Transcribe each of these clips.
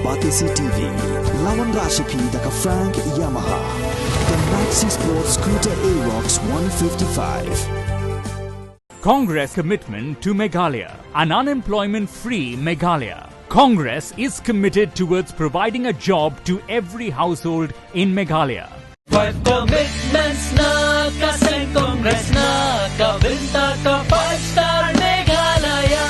Batisi TV, lawan Rashipi daka Frank Yamaha, the Maxi Sports Scooter Aerox 155. Congress commitment to Meghalaya, an unemployment-free Meghalaya. Congress is committed towards providing a job to every household in Meghalaya. 5 commitments na kasing Congress na kabinta ka 5-star Meghalaya.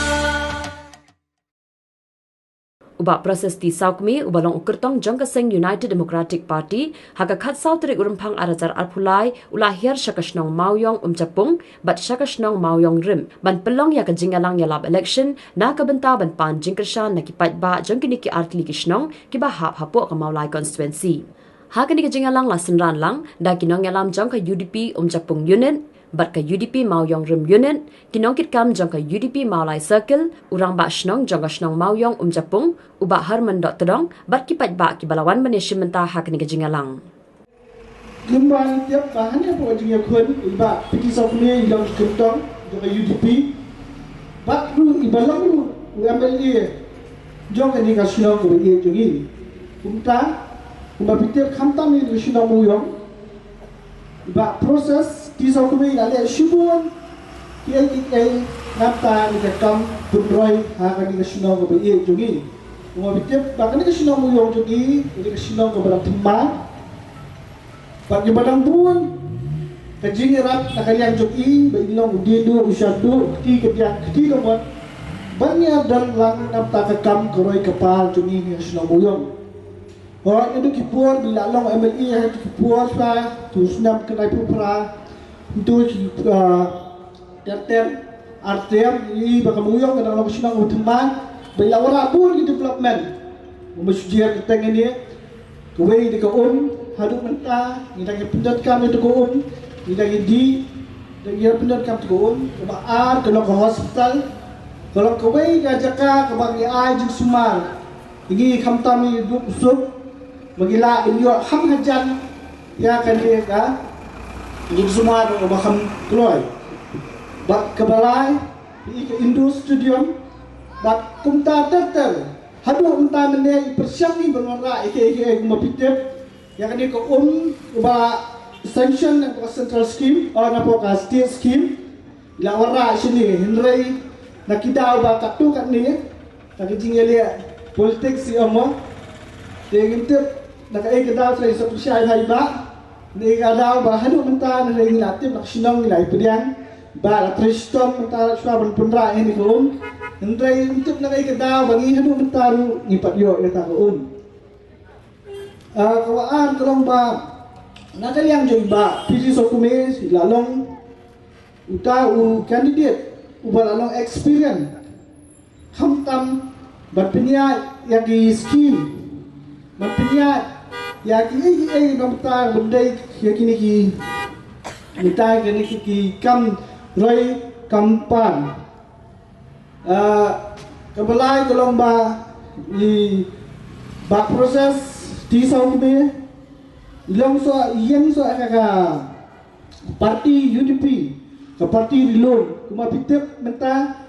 Uba proses di Saukmi ubalong ukertong Jangkaseng United Democratic Party haga khat sautri urumpang arajar arpulai ulahir syakasnong mauyong umcapung bat syakasnong mauyong rim ban pelong ya kajingalang yalab election na kabenta ban pan jingkershan na kipat ba jangkiniki artli kisnong kiba hap hapo ka maulai constituency. Haga ni kajingalang lasenran lang da kinong yalam jangka UDP umcapung unit bat ka UDP mauyong rim unit kinong kitkam jangka UDP maulai circle urang ba shnong jangka shnong mauyong umcapung uba harman dot tedong bat kipat ba kibalawan management menta hak ni kajingalang. Gembang tiap bahannya po jingya kun iba piki sokne ilang kentong jangka UDP bat ru ibalang ru MLA jangka ni kashnong ko ye jongi kumta kumba pitir khamtam ni shnong mauyong iba proses kisah kami ada syubun kia kita nafta ni kakam punroi hakan ni kasinong ko bayi jongi mo bitip bakan ni kasinong mo yung jongi ni kasinong ko barang timba bagi badang buon kajing rap nakaliang jongi bayi long udidu usyadu ki kemot banyak dan lang nafta kakam koroi kapal jongi ni kasinong mo yung orang itu kipuan bila long MLE itu kipuan sa tu senam kenai pupra untuk terter RTM ini bakal muyong kadang long sinang uteman bila orang pun di development memujian kita ini kuai di kaum haduk mentah kita pendot kami itu kaum kita di dia pendot kami itu kaum kebar kalau ke hospital kalau kuai ngajak ke bagi ai jeng sumal ini kami duk usuk Magila inyo ham hajan ya kan dia ka ini semua ada baham keluar bak kebalai di Indo Stadium bak kumta terter hadu unta mene persyangi berwara ike mapitip ya kan dia ko ba sanction ng central scheme o na po ka state scheme ila wara sini henry nakidaw ba katu kan ni nakijingelia politics si amo tegintip nakai kedaw sa isa pusyay ba ni kadaw ba hanu menta na ring natin naksinong nilai pedian ba tristom menta swaban punra ini ko ndray untuk nakai kedaw bangi hanu menta ru ni patyo eta ko kawaan kalong ba nakaliang joy ba pili so kume lalong uta u candidate u lalong experience hamtam berpenya yang di scheme berpenya ya ki nomta bendai ya kini ki minta kini ki kam roi kampan kebelai kelomba di bak proses di saudi ilong so yang so ka parti UDP ke parti rilon kuma pitep minta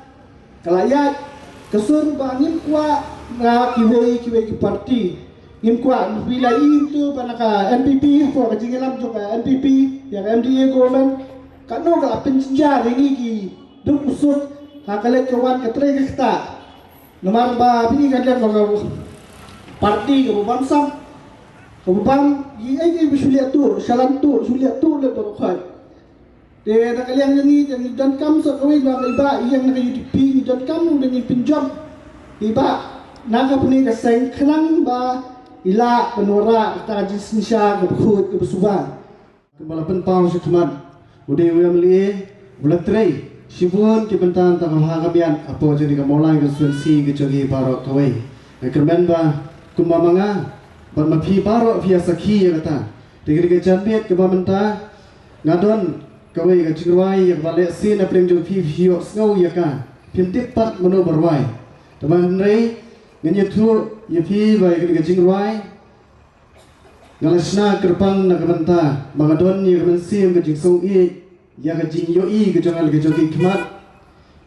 kalayat kesur bangin kwa na kiwei ki parti Im kuat bila itu panaka NPP for kajingelam juga NPP yang MDA government kanu ka penja ringi ki duk usut hakalet kawan katre kita nomor ba pini kadang ko parti ko bansam ko bang ai bisulia tu salan tu sulia tu le to khai de nakaliang ni dan kam so ko iba yang nak UDP dan kam dengan pinjam iba naga puni ka seng khnang ba ila penora kita jisnisha gebkhut gebsuba kembala penpau sekuman ude wemli bulatrei sibun ki bentan ta hagabian apo jadi ka molai ka suensi ke jogi baro kawai kermen ba kumamanga ban mapi baro via sakhi ya kata digri ke janbet ke bamenta ngadon kawai ka jigwai ya bale sin apreng jo fi hiyo snau ya ka pintip pat mono berwai teman rei ngenya tu yepi bai ke jingwai ngalasna kerpang na kabanta magadon ye kemensim ke jingsong i ya ke jing yo i ke jangal ke jogi khmat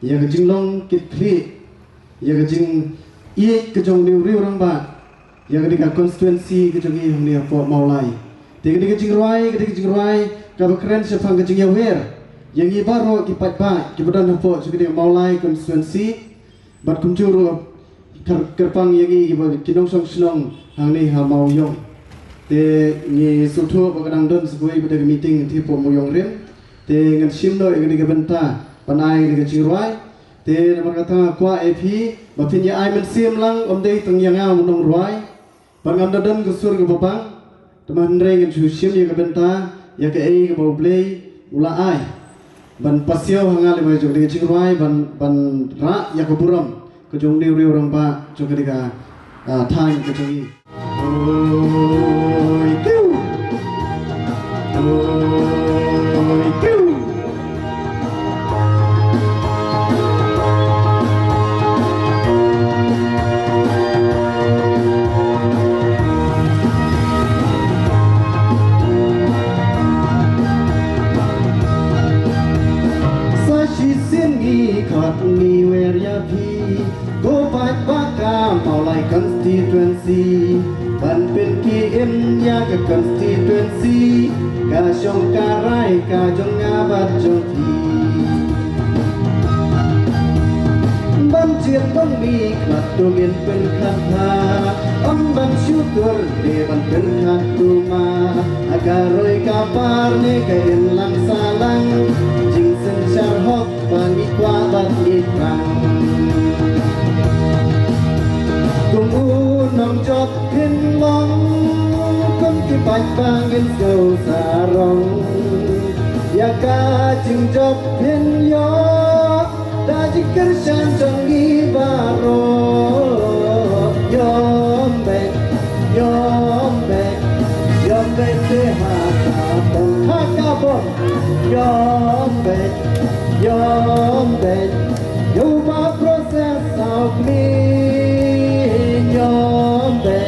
ya ke jinglong ke thri ya ke jing i ke jong liu riu rang ba yang ketika konstituensi kejongi hangni po maulai ketika jingruai kaba keren sepang kejing yawer yang ibaro kipat ba kibadan po ketika maulai konstituensi bat kumjuru kerpang yang iba kinong song hangni ha mauyong te ni sultho bagadang don sebuai pada meeting ti po mauyong rim te ngan simno ketika benta panai ketika jingruai te nomor kata kwa AP bapin ya ai men sim lang omdei tong yang munong ruai pangam dadan gusur ke babang teman reng ke sim ya ke benta ya ke ai ke bau play ula ai ban pasio hangal mai jong de chingruai ban ra ya ke buram ke jong de ri orang ba jong ke diga thai ke jongi oi tiu ni weria pi go fight baka maulai constituency ban pen ki em ya ke constituency ka shong ka rai ka jong ngabat jong ti ban chiet bang mi khat tu min pen khat ha ban syukur de ban pen khat tu ma agaroi ka par ne ka en lang salang jing sen char hok bagi kwa bagi krang tunggu nong jot hin long kom ki bạch bangin sâu sarong ya ka jing jot hin yo da jikar shan jong gi baro yom be te ha ka bon yom be you ma process of me yom be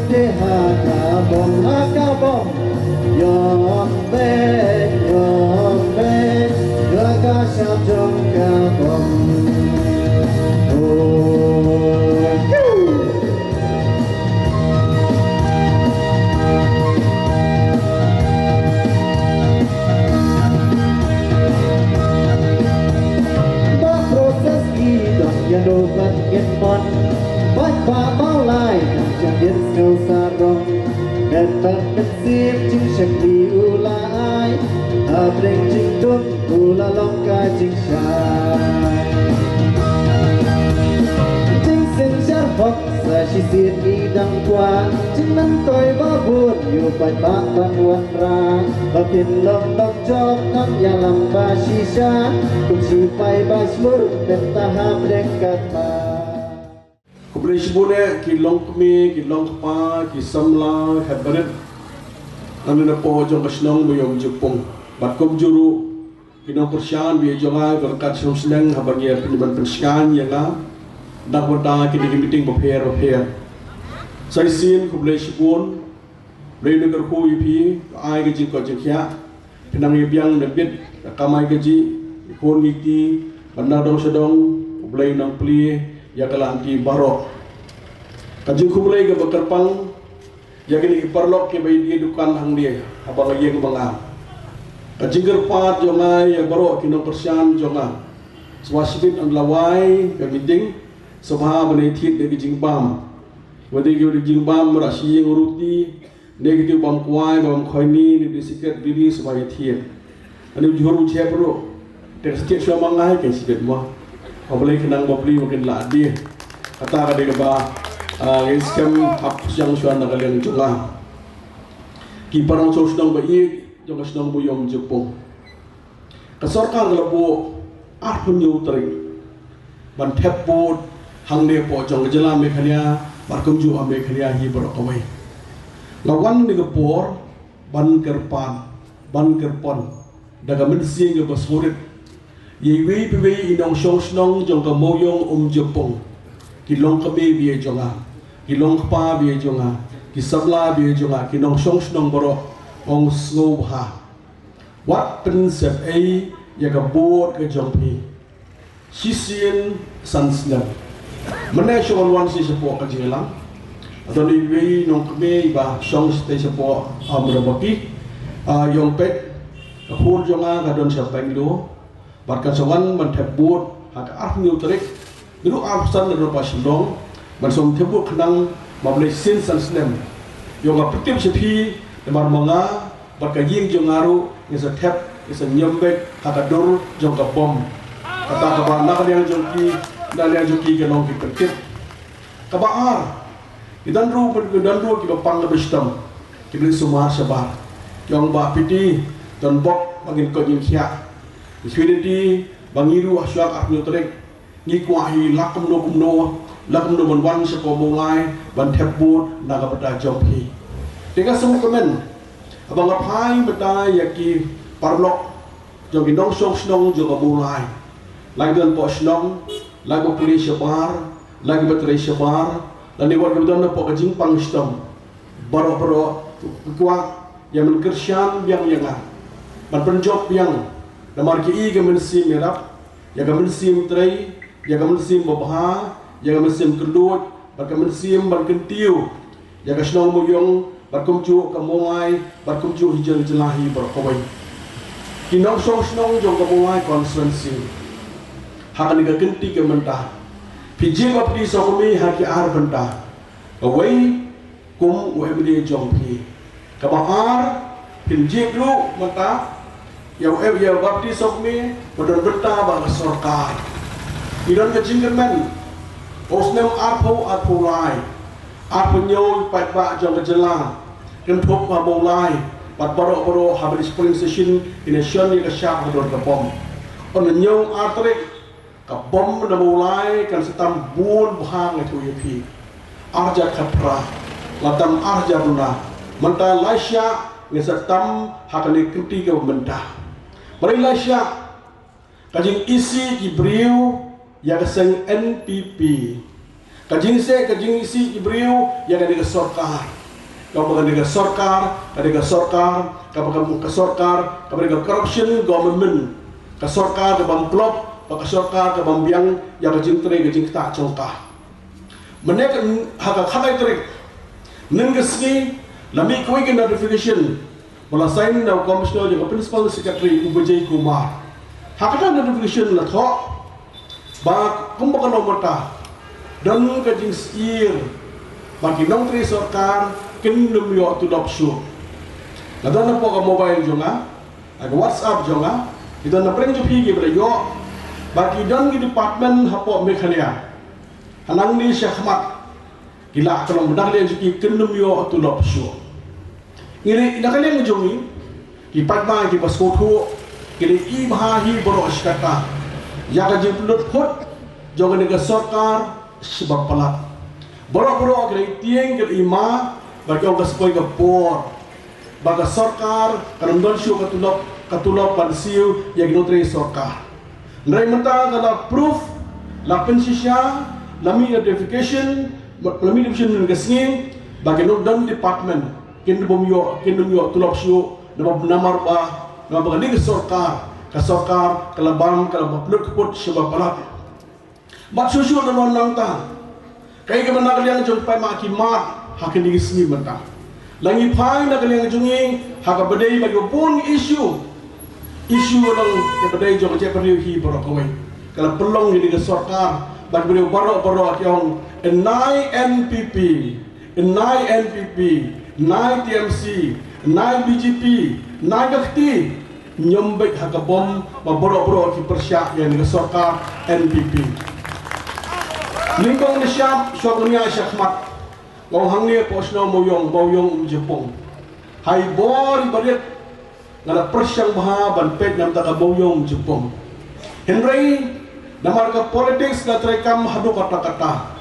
te ha ka bon yom be ya ka sham jong ka bon Dobat Gitmon Bạch Phá Báo Lai Chẳng biết sâu xa rong Đèn tận đất xếp Chính sạch đi u la ai Hợp định chính tốt U la long ca chính sai Chính sinh chát phọc Sa chi xiết đi đăng qua Chính nắng tôi bá buồn Yêu bạch bá văn quân ra Và phiền lòng đọc chóp Nắm ya làm ba chi xa Cùng chi phai ba smur Ben tahap dekat ma Kublai sibune ki long kami ki long pa ki samla habanet anu na po jong kasnong mo yung jupong bat kom juru kinong persyan bi jonga berkat som seneng habagia peniban penskan yanga dak wada ki di meeting bopher sai sin kublai sibun rei negar khu ipi ai ke jing ko jekya penang yebyang nebit kamai ke ji kon ngiti banda dong sedong kublai nang pli ya kalanti barok kajing kublai ke bakarpang ya kini parlok ke bai dia dukan hang dia abang ye ke bangam kajing gerpat jonga ya barok kino persyan jonga swasbit ang lawai ke meeting sabha bane thit de jing bam wadi ke jing bam rasi yang uruti negatif bam kuai bam khoini ni sikat bili sebagai thit ani juru chepro ter sikit syamangai ke sikit mo Apalagi kenang bapli mungkin lah dia kata kade ke ba skam hak yang suan nak kalian jonga ki parang so sedang ba i jonga sedang buyom jepong kasorkan lebo pun yo teri ban theppo hang ne po jong jela me khania barkum ju ame khania hi barokawai lawan ni ke por ban kerpon daga mensing ke basurit yewi piwi inong song jong ka moyong jepong ki long ka be bi jonga ki long pa bi jonga ki sabla bi jonga ki nong song boro ong snow ha what princep ai ya ka bot ka jong pi sisien sansna Mana syuruan si sepuak kejelang atau di nong kami bah song stay sepuak berbagi yang pek kahur jonga kadon siapa yang itu bahkan sewan mentebut hak arniu terik dulu absen dari paslong mansum tebut kenang mabli sin sansnem yang apetip sepi demar manga bahkan ying jongaru is a tap is a nyembek hak ador jongka bom kata kabar nak yang jongki dan yang joki ke nong kita kabar idan ru kita pang lebestam kita semua sabar yang ba piti dan bok bangin ko yin sia iswidi bangiru asyak apnu trek ni kuahi lakum no ban se ko mulai ban thebut naga pada jompi dengan semua komen abang apai beta yaki parlok jogi dong sok snong joga mulai lagi dan po snong lagu polis sebar, lagi baterai sebar, dan di luar kebetulan nak pakai jimpang sistem, baru kuat yang mengersian yang man penjob yang, namar ki ke mensim merap, yang ke mensim tray, yang ke mensim babah, yang ke mensim kelut, ke mensim berkentiu, yang ke senang muyong, berkumcu kemungai, berkumcu hijau jelahi berkawai. Kinong senang jong kemungai konferensi. Hak ni kenti ke mentah. Pijil bapdi sokumi haki ar mentah. Away kum wemdi jongpi. Kabahar pijil lu mentah. Ya bapdi sokumi pada mentah bang sorkar. Idan kecingkemen. Osnem arpo lai. Arpo nyol pat ba jong kejelang. Kentup mabau lai. Pat barok habis polling station ination ni kesyap hador kepom. On nyol artrik kabom dah mulai kan setam bun bahang itu yapi arja kapra latam arja runa mentah Malaysia ni setam hakani kenti ke mentah beri Malaysia kajing isi kibriu yang seng NPP kajing isi kibriu yang ada ke sorkar kau bukan ke sorkar ada ke sorkar kau bukan ke sorkar kau ada corruption government ke sorkar ke bamplop baka sorkar ke bambiang yang kajing tak congkah. Menek hak trik. Nenggesni lami kuih ke notification. Melasain na komisioner yang principal secretary Ubajai Kumar. Hak notification lah thok. Ba kumbakan nomor ta. Dan kajing sir. Bagi nong tri sorkar kendum yo tu dop show. Ladan po ka mobile jonga, aga WhatsApp jonga. Kita na preng jupi ke yo. Bagi dan di departmen hapok mekalia hanang ni syahmat gila kalau benar dia jadi kendum yo tu lop show ini nak kalian menjungi di patma di paskotu kini ibahi boros kata yang kaji pelut put jangan negara sorkar sebab pelat borok kini tiang ke ima bagi orang sepoi ke por bagi sorkar kalau don show katulop pansiu yang notri sorkar Nrai mentah kalau proof, la pensisya, lami notification dengan kesini, bagi dan department, kendum yo tulok syu, namar bah, namar ni ke sorkar, kalau peluk keput sebab pelat. Mat susu dan nang ta, kaya ke mana kalian jumpai makimat, hakin di kesini mentah. Langi pai nak kalian jungi, hak bedai bagi pun isu orang yang jom cek periuhi berokoi. Kalau pelong ini ke sorkar, bagi beliau barok yang enai NPP, enai TMC, enai BGP, enai Gakti, nyembek harga bom, barok ki persyak yang ke sorkar NPP. Lingkong ni syab, syabnya syakmat. Ngong hang ni posno moyong Jepang. Hai bor ibadat ngala persyang baha ban pet nam ta kaboyong Jepang. Henry namar ka politics na trekam hadu kata-kata.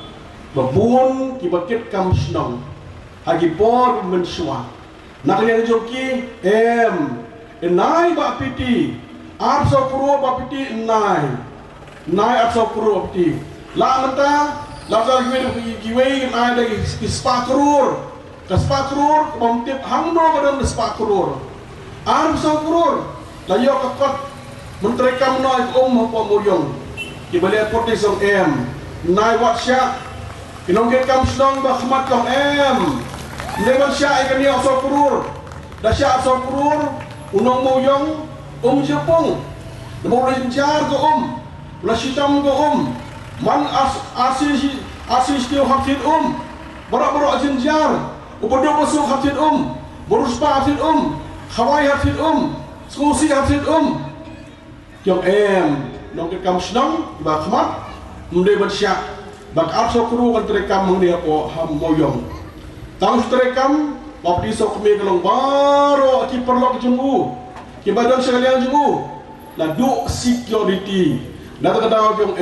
Babun kibakit kam snong. Hagi por mensua. Naklian joki enai ba piti. Arso pro ba piti enai. Nai arso pro piti. La menta la sa giwe enai lagi ispakrur. Kaspakrur komtip hangno kadang ispakrur. Arso krur layo kakot mentrekam noi hapa moyong. Kibaliat portisong nai wat syak kinong ke kam snong ba khmat kong em neman syak ikani asal purur dah syak asal purur unong moyong jepung namo renjar ko la sitam ko man asis tio hafid barak jenjar ubodo besuk hafid boruspa hafid khawai hafid skusi hafid Yang nong ke kam snong ba khmat munde ban syak bak arso kuru kan terekam mengne apa ham moyong tang terekam bab di sok me kalong baro ki perlo ke jumbu ki badan sekalian jumbu la du security na ta daw yung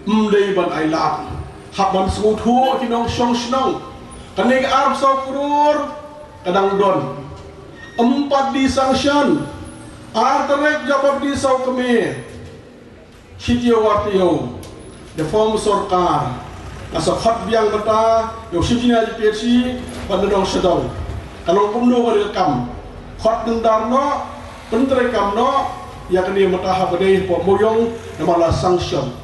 munde ban ailap hab ban sutu ki nong shong snong kanig arso kuru kadang don empat di sanction arterek jawab di sau kami Sitio Wartio the form sorkar asa khat biang bata yo sitina ji PSC pandong sedang kalau pumno bari kam khat dendar no pentre kam no ya kini mata ha badai po moyong namala sanction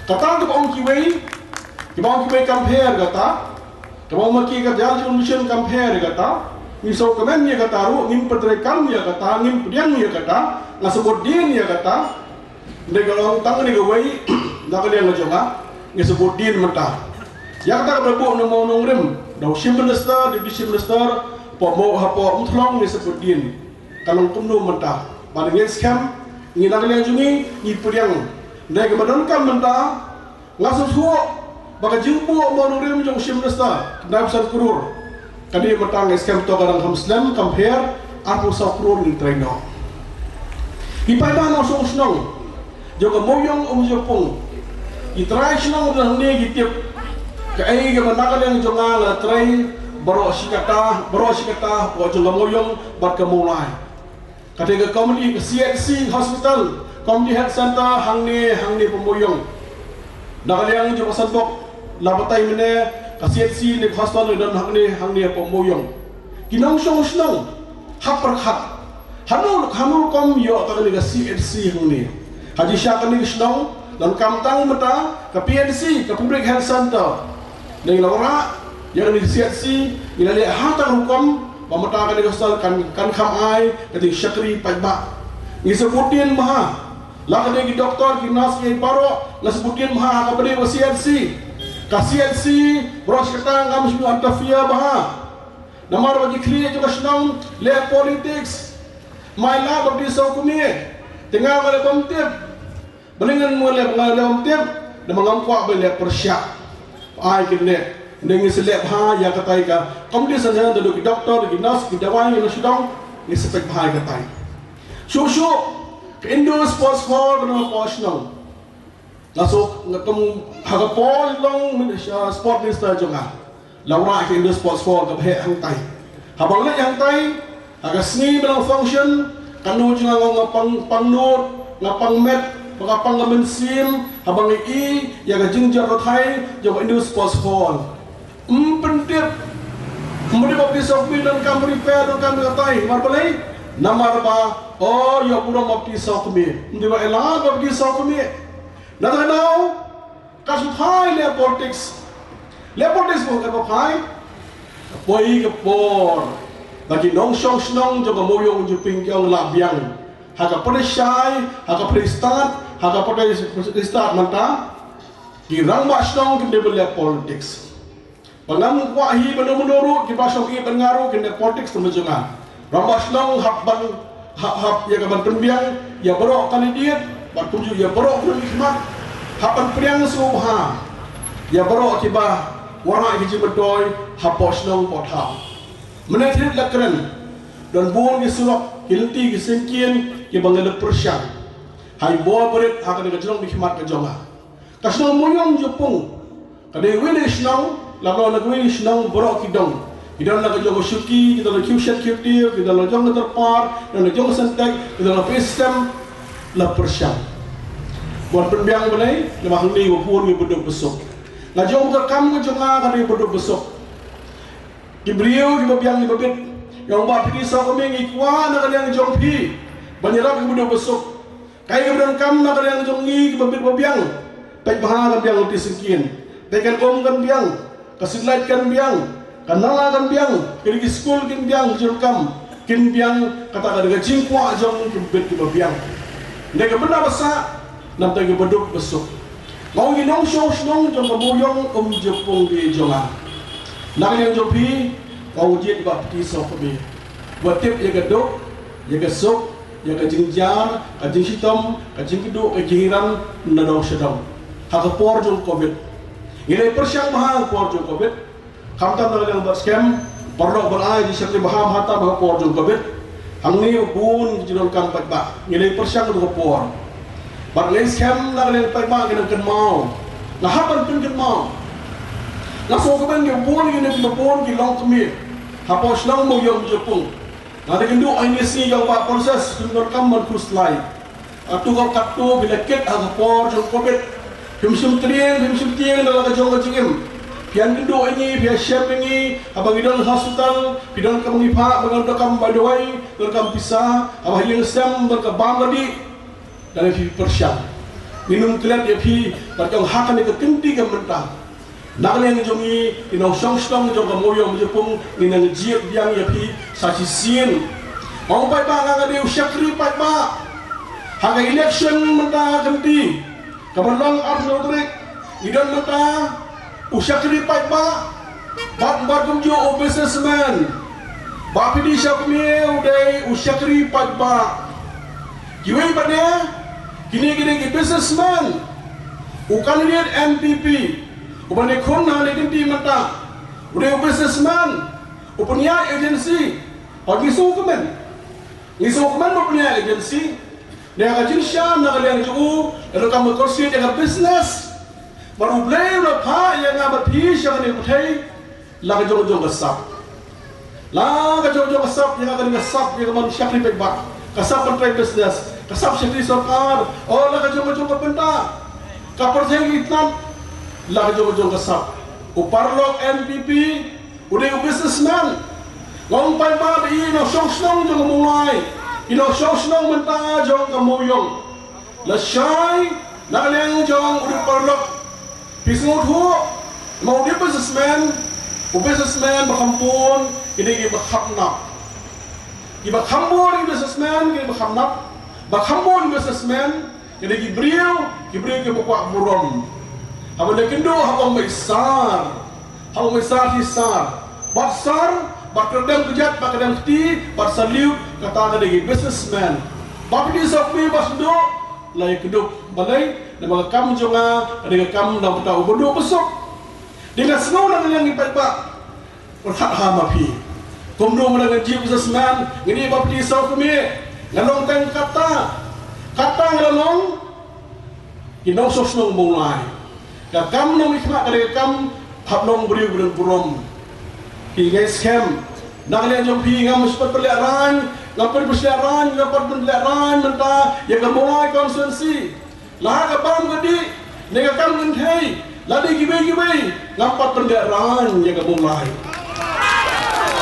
kata tu ong kiwei compare kata kalau maki ka jal mission compare kata misau kemen ya kata ru ngim petrekam ya kata ngim pediang ya kata ngasebut din ya kata negala tang ni gawai nak dia ngajonga ngasebut din mentah ya kata berbu namo nongrim dau shim minister deputy minister pomo hapo mthlong ngasebut din kalau kumno mentah badeng scam ni nak dia jungi ni pediang nai ke badan kam mentah ngasuk suo baka jumpu mo nongrim jong shim minister nai besar kurur kali matang scam to garang hamslam compare aku sakrur ni traino ipada no song snong joga moyong jepung itrai snong dan ne gitip ka ai ga manakal yang jonga la trai baro sikata o joga moyong bat ka mulai kate ga community CHC hospital community health center hangne pemoyong nakal yang joga sanbok labatai mene CHC ni hospital dan hangni pemoyong kinong snong hapar khat hanul kom yo ka ni CHC hangni haji syak ni snong dan kamtang mata ke PNC ke public health center ni laura yang ni CHC ila le hatang hukum pamata ka ni hospital kan kham ai kati syakri pajba ni sebutin maha la ka ni doktor ki nas ki paro la sebutin maha ka bade CHC CNC bros kita ngam semua antafia bah namar bagi clear juga senang le politics my love of this hukumnya tengah male komtip beningan male komtip dan mengampak bele persyak ai kene dengan seleb ha ya katai ka komdi sanjang duduk doktor di nas di dawai yang sedang ni spek bahai katai susu ke Indo Sports Hall dengan nasional Nasuk ngatum hagapol long sport minister jonga laura ke Indo Sports Hall ke he hang tai habang le hang tai aga sni belang function kanu jonga ngapang pangnut ngapang met pagapang ngamensim habang I ya ga jingjar rothai jonga Indo Sports Hall pentip mudi bapti sokbi dan kam repair dan kam katai marbalai namar ba oh ya pura bapti sokbi ndi ba ela bapti sokbi Nada now, kasut high le politics mo ka high, poi ke por, bagi nong song snong jo ka moyong jo pingkyong labyang, haka pada syai, haka pada start manta, kirang ba snong kende le politics. Pangam wahi menurut ki basok I pengaruh kende politics temujongan. Ramba snong hab ya ka bantembiang ya borok kandidat Batuju ya borok pun hikmat hapan priang subha ya borok tiba warna hiji bedoy hapos nong potha menetrit lakren dan buon di sulok kilti gisengkien ki bangal persyang hai bo berit hakan ga jong hikmat ka jonga kasno moyong jupung kade wele snong labo na wele snong borok kidong idang na jong syuki kita la kyushat kyutir kita la jong terpar dan jong santai kita la system la persyang buat penbiang belai lemah ni wapun ni beduk besok ngajong ka kam ngajonga ka ni beduk besok kibriu ki babiang ni babit yang ba pigi sa ko mengi kwa na ka yang jong pi banyarap ki beduk besok kai ka kam na ka yang jong ni ki babit babiang Pai baha kan biang uti singkin. Tekan kan biang. Kasidlait kan biang. Kanala kan biang. Kiri school kin biang julkam. Kin biang kata ada jingkwa jong kimbet ki biang. Nega benda basa nam tagi beduk besuk. Mau ginong nong jong kabuyong jepung di jonga. Nang yang jopi mau jit bapti sokobi. Watip ya gadok, ya gasuk, ya kajingjar, kajing hitam, kajing keduk, kajiran nadau sedang. Hakapor jong covid. Ini persiang mahal por jong covid. Kamtan dalam berskem, perlu berai di sekali baham hatta bahwa por jong covid. Hang ni pun jidol kam pak. Ini persiang jong por. Barang skem dalam pak kena ken mau. Nah hapan pun ken mau. Nah sokoban yang pun ini pun kilong kemir. Hapos lang mo yung jepung. Ada kendu ini si yang pak proses kendor kamar kuslai. Atu kau katu bila ket agapor jong covid. Himsum tiang dalam kajong kajingim. Pian kendu ini, pian chef ini, abang idon hospital, pidon kam ngipa, bangun kam badawai, kam pisah, abang yang sem berkebam tadi dari persiang. Minum kelat ya pi, berjong hakan itu kenti kam mentah. Nak yang jongi ino song jong kamoyong jepung ino jiet biang ya pi saci sin. Mau pai ba nganga deu syakri pai ba. Haga election mentah kenti. Kabarlang abnodrik idon mentah usyakri pai ba. Bat kumjo o businessman. Ba pidi syakmi udai usyakri pai ba. Giwei pada kini businessman. Ukan lihat MPP. Upan ekon na lekin di mata, udah businessman, upunya agensi, pagi sukuman upunya agensi, dia kajin syam nak kalian jauh, lalu kamu kursi dengan business, baru beli apa yang ngabat his yang ni kutai, laga jong kesap, yang akan kesap yang manusia kripek bak, kesap pentai business, kesap syakri sokar, oh laga jong kepenta, kapal saya hitam. Lah jong kesap. Uparlok MPP, udah businessman. Ngong pai ba di no song jong mulai. Ino song mentah jong kamuyong. La syai nak leng jong udah parlok. Pisngut hu mau dia businessman bakampun ini bakhamna. Ibakampun businessman ini bakhamna. Bakampun businessman ini gibriu ke buka burom. Apabila kendo habang besar hisar, besar, bakredam kejat, bakredam keti, barsaliu kata ada lagi businessman. Tapi di sokmi basdo, lagi keduk balai, nama kamu jonga, ada kamu dah tahu bodoh besok. Dengan snow dengan yang ipat pak, berhak hamapi. Komdo menang jeep businessman, ini bapa di sokmi, ngalong teng kata ngalong, kinong sosnong mulai. Kam nong ikhmat dari kam hablong beri burom. Hingga scam. Nak lihat jom pi ngam sempat peliaran, ngapar peliaran mentah yang mulai konsensi. Lah kapam gedi, nega kam ngentai, ladi gibe ngapar peliaran yang mulai.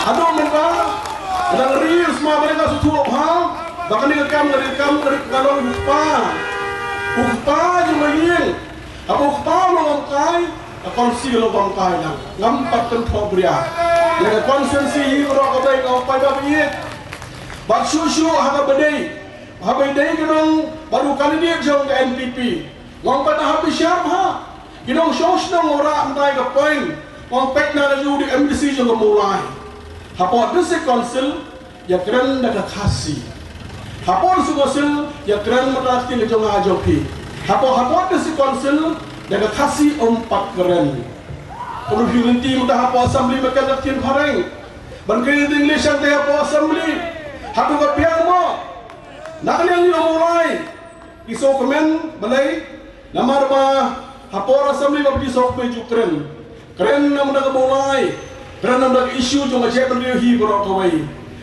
Aduh mentah, sedang real semua mereka susup hal, bahkan nega kam dari kalau upah cuma yang Aku tahu ngangkai, konsi lo bangkai lang, ngampat tentu beria. Yang konsensi hero kabai ngaupai babi, bak susu haga bedai kedong baru kali dia jong ke NPP. Ngampat habis siap ha, kedong sos nong orang mentai ke poin, ngapek na laju di MDC jong mulai. Hapot desi konsil, ya keren dah kasih. Hapot su konsil, ya keren merati le jong ajopi. Hapot desi konsil jaga kasih 4 keren. Kalau nanti mudah apa assembly makan datin pareng. Bangkai English yang dia apa assembly. Hatu kapiang mo. Nak yang ni mulai. Iso komen balai. Nama apa? Hapor assembly bab disok meju keren. Keren nama dah mulai. Keren nama dah isu cuma cek berdiri hi berok kawai.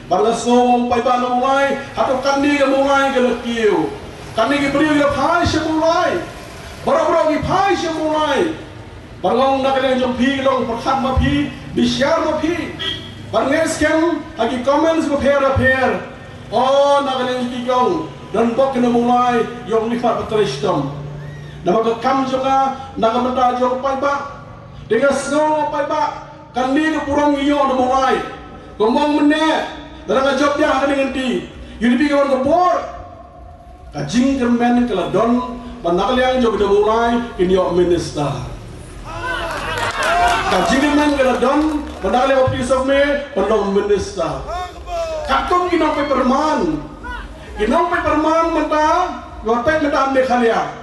Balas ngomong pai ba mulai. Hatu kandi ke mulai ke lekiu. Kami beri ke pai semulai, baru ke pai semulai. Barang nak yang jom pi long perhat ma pi, bisyar ma pi. Barang eskem lagi comments ma pair. Oh nak yang jom dan bok kena mulai yang lihat beteristam. nama ke kam jonga naga menta jong pai ba dengan snow pai ba kan ni ke purang iyo na mulai gomong mene dalam job dia akan dengan ti UDP kawan ke bor kajing kermen kala don panakal yang job dia mulai inyo minister kajing kermen kala don panakal yang office of me pandong minister katung kinong pai perman menta yotek menta Meghalaya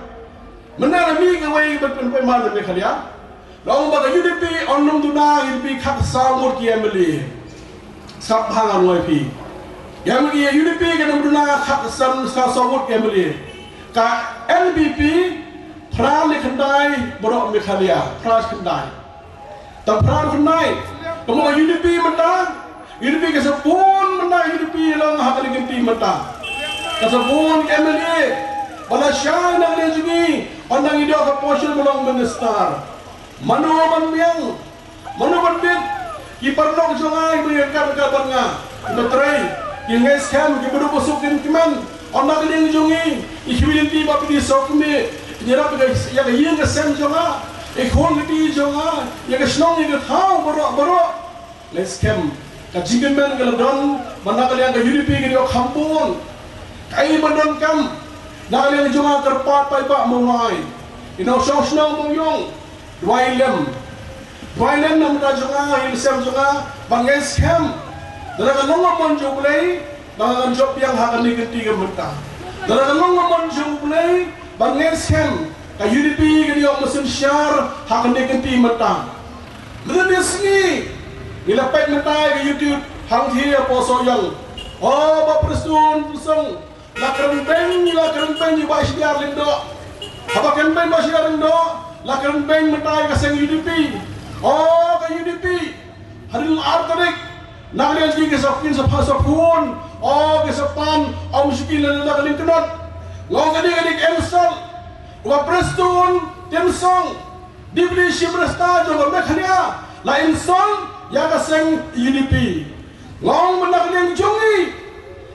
mana mi ke wei perman Meghalaya Long baga UDP onong tuna UDP khak samur ki emeli sap hangan pi yang ki UDP kan tuna khak san sa samur ki emeli ka LBP pra le khandai borok Meghalaya pra khandai ta pra khandai komo UDP mata UDP ke sepun mata UDP long hakali ganti mata ka sepun emeli bala syai nang le jungi onang ido ka portion belong minister Manu man bit iparnok jongai berikan kabarnya betray yang scam ki beru bosukin kiman onak ling jongi ikhwilin ti ba pidi sokme nyerap ga ya ga yin ga sem jonga ikhon ti jonga ya ga snong ya ga thau boro let's scam ka jigen men ga don manak yang ga UDP ga yo kampung kai bandon kam nak yang jonga terpat pai ba mulai ino snong mong yong Dwailem nam rajonga hilsem jonga banges hem dalam ngomong jublei bangan job yang akan diganti gemeta dalam ngomong jublei banges hem ka UDP gani om mesin syar akan diganti meta lebih sini nilapet meta ke YouTube hang dia poso yang oh ba presun pusang lakran beng juga syar lindo apa kan beng ba syar lindo Lakan beng mentai kaseng UDP. Oh ke UDP. Hadil artarik. Nakalian lagi ke sapin sapun. Oh ke sapan. Om syukin lala kalin kenot. Ngong kadik emsal. Uga prestun. Temsong. Dibeli syimresta juga Meghalaya. La insol. Ya kaseng UDP. Ngong menakalian jongi.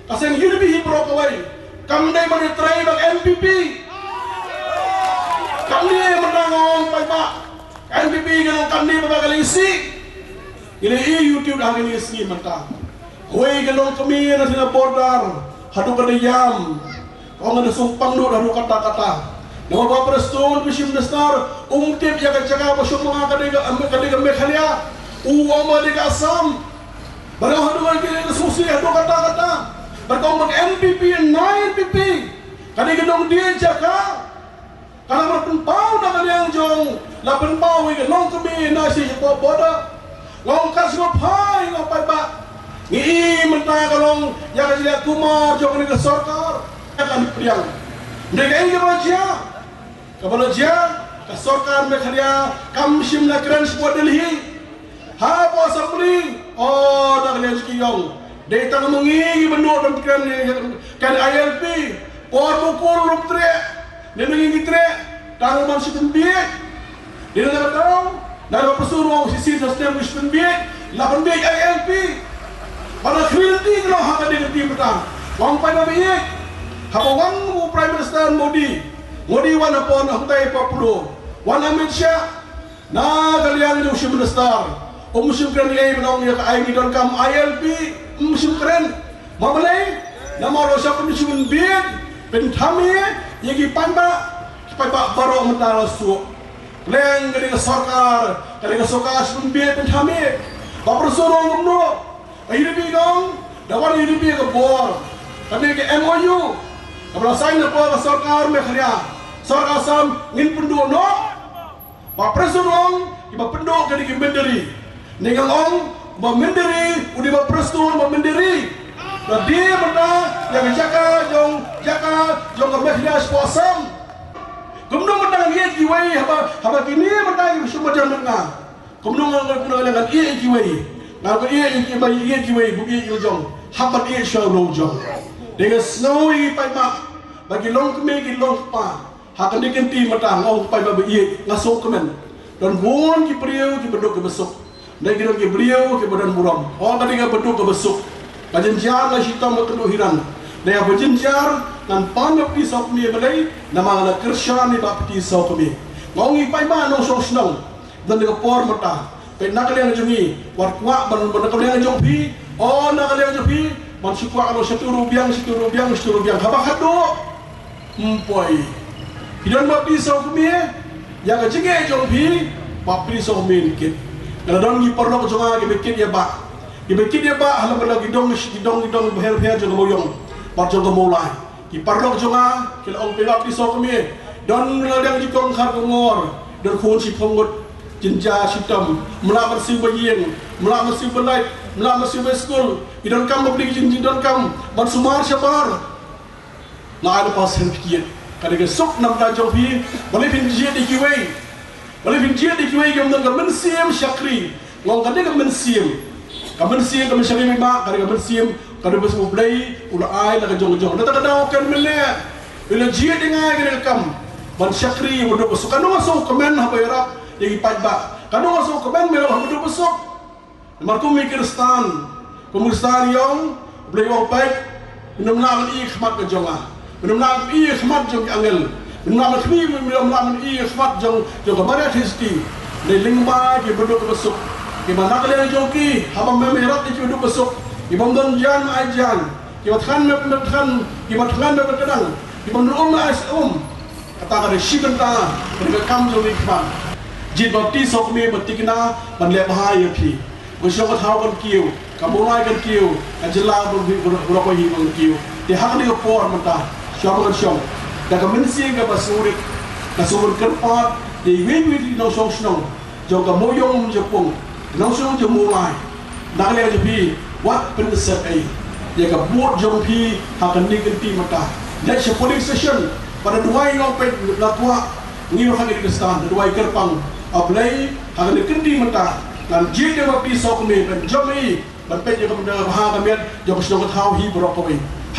Kaseng UDP hipro kawai. Kamdai manitrai bag MPP. Kami menangong pai NPP kan kami berbagai isi ini YouTube dah ini isi mata hoi gelong kami na sina border hadu kadayam kau ngada sumpang do hadu kata-kata nama ba prestun bishim besar umtip ya kacaga basyo mga kadiga Meghalaya uwa di Assam barang hadu kali susi hadu kata-kata berkong NPP 9 PP kadiga dong dia jaga karena berpenpau dengan yang jong, la penpau ini long kami nasi jepop boda, long kasih ngapai ngapai pak, ini mentah kalau yang kasih kumar jong ini kesorkar, akan priang, mereka ini kepada dia, kesorkar Meghalaya, kamsim nakran sebuah Delhi, apa sapri, oh dah kalian sekiyong, dari tangan mengingi benua dan kan ILP, pukul rumtre. Dia mengingat tangan masih pembiak. Dia nak tahu, nak bersuruh sisi sosial masih pembiak. Lapan biak ILP. Pada kritik kalau hak ada kritik petang. Wang pada biak. Hapa wang Prime Minister Modi wan upon hantai Papua. Wan Amit Shah. Na kalian itu musim Minister. Musim keren ini menang ya kai ni don kam ILP musim keren. Mamalai nama rosak musim biak. Pentami yagi panda supaya baru mentara su leng dari sorkar dari sorkar sebelum pentami baper sorong umno UDP dong dawan UDP ke bor kami ke MOU kalau sign apa sorkar Meghalaya sorkar sam ngin pendu no baper sorong iba pendu dari Menderi dengan ong Menderi udi baper stun Menderi dia benda yang jaga jong Meghalaya sepasang. Kemudian benda yang kiwai haba kini benda yang semua jalan tengah. Kemudian dengan kiwai, nak kiwai bukan jong haba show jong. Dengan snowy pai bagi long kemi long pa hakan diganti mata ngau pai bagi ngasuk kemen. Dan bon ki priau ki bedok ke besok. Dan kita ki beliau ki badan buram. Oh tadi ka bedok ke besok. Kajenjar lah hitam berkeduhiran. Dia berjenjar nan pan pi sok mi balai nama la kershan ni ba pi sok mi ngongi pai ma no sok snong dan de por mata pe nak le ngi war kwa ban ban nak le ngi pi oh nak le ngi pi man si kwa no satu rubiang haba hado mpoi hidan ba pi sok mi ya ga jige jong pi ba pi sok mi kit kalau dong ni perlu jonga ge bekit ya ba halam lagi dong beher jong moyong par jong mulai ki perlu jonga kil ong pe ba pi sok mi don ladang jikong khar ngor don khon si phongot jinja sitam mula bersih bayin mula bersih belai mula bersih school idon kam beli jinjin don kam ban sumar syabar na ada pas henkiet kadang sok nam ta jong pi boleh pinjie di kiwei gam dan mensiam syakri ngong kadang mensiam syakri memang kadang mensiam kadang bersih belai ula ai la jong datang kan mele bila jie dengai kadang kam ban syakri bodoh besok kan masuk komen apa irap yang ipajba kan masuk komen merah bodoh besok marku mikir stan komunistan yang beliau baik menang ikhmat ke jonga menang ikhmat jong angel menang kini menang ikhmat jong barat histi dari lingba ke bodoh besok ke mana kalian joki haba memerat itu bodoh besok ke bangdan jan ajan ke matkan berkedang ke bangdan kata kada shibenta mereka kam jong ikhwan jin bapti sok me batikna ban le bahaya phi gosok thau kan kiu kamulai kan kiu ajela berapa hi kan kiu te hak ni por mata syam kan syam da mensi ga basurit kasur kerpat di wi no song snong jong ka moyong jepung no song je mulai da le je phi wat prinsip ai ya ka buat jong phi hak ni kan ti mata next polling session pada dua yang pet latua ni orang di Pakistan dua kerpang ablai hang di kendi mata dan jide ma pi sok me ben jomi ban pet yang benda ha kamian jong sno thau hi borok ko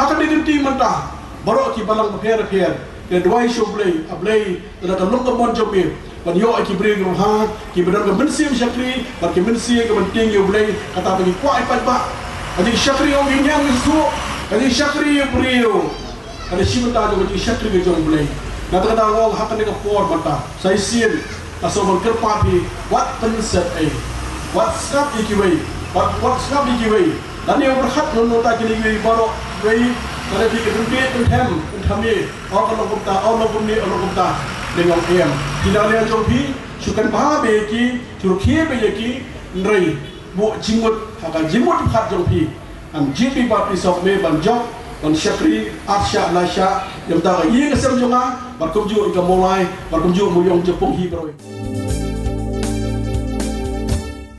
hang di kendi mata borok ki balang pher ke dua shoblai ablai da long ko mon jomi ban yo ki bring ha ki benar ke mensim syakri ban ki mensi ke penting yo blai kata bagi kuat pat ba jadi syakri om yang su jadi syakri brio ada simenta jo di syakri ke jong blai kata ngong hak ni ke por mata sai sien aso mon kerpa pi wat pensep wat skap ikiwei wat skap ikiwei dan yang berhak nota kini baro wei kada di ke tempe tem kami Allah kumta dengan em tidak lihat jong pi sukan bah beki turki beki nrei bu jimut hak jimut hak jong pi am jipi ba pi sok me ban jok dan syakri arsya lasya yang tak iya kesem jonga berkumju ika mulai berkumju muyong jepung hi bro